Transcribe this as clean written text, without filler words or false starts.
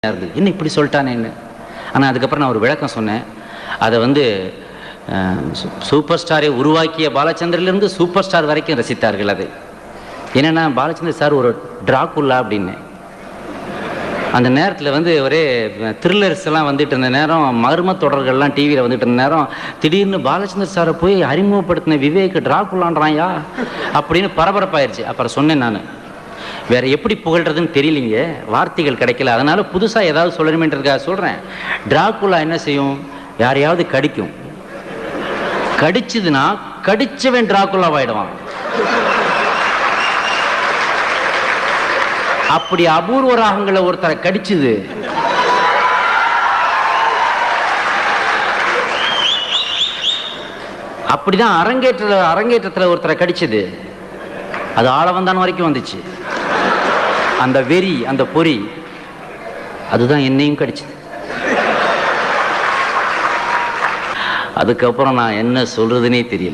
இன்னும் இப்படி சொல்லிட்டானேன்னு. ஆனால் அதுக்கப்புறம் நான் ஒரு விளக்கம் சொன்னேன். அதை வந்து சூப்பர் ஸ்டாரை உருவாக்கிய பாலச்சந்தரிலிருந்து சூப்பர் ஸ்டார் வரைக்கும் ரசித்தார்கள். அது என்னென்னா, பாலச்சந்தர் சார் ஒரு டிராகுலா அப்படின்னு. அந்த நேரத்தில் வந்து ஒரே த்ரில்லர்ஸ் எல்லாம் வந்துட்டு இருந்த நேரம், மர்ம தொடர்கள்லாம் டிவியில் வந்துட்டு இருந்த நேரம், திடீர்னு பாலச்சந்தர் சாரை போய் அறிமுகப்படுத்தின விவேக் டிராகுலான்றாயா அப்படின்னு பரபரப்பாயிருச்சு. அப்புறம் சொன்னேன், நான் வேற எப்படி புகழ்றதுன்னு தெரியலிங்க, வார்த்தைகள் கிடைக்கல, அதனால புதுசாக ஏதாவது சொல்லணுமேன்றதுக்காக சொல்கிறேன். டிராகுலா என்ன செய்யும்? யாரையாவது கடிக்கும். கடிச்சதுன்னா கடிச்சவன் டிராகுலாவாயிடுவான். அப்படி அபூர்வ ராகங்களை ஒருத்தரை கடிச்சுது. அப்படிதான் அரங்கேற்றத்தில் ஒருத்தரை கடிச்சது. அது ஆளவந்தான் வரைக்கும் வந்துச்சு. அந்த வெறி, அந்த பொறி, அதுதான் என்னையும் கடிச்சது. அதுக்கப்புறம் நான் என்ன சொல்றதுன்னே தெரியல.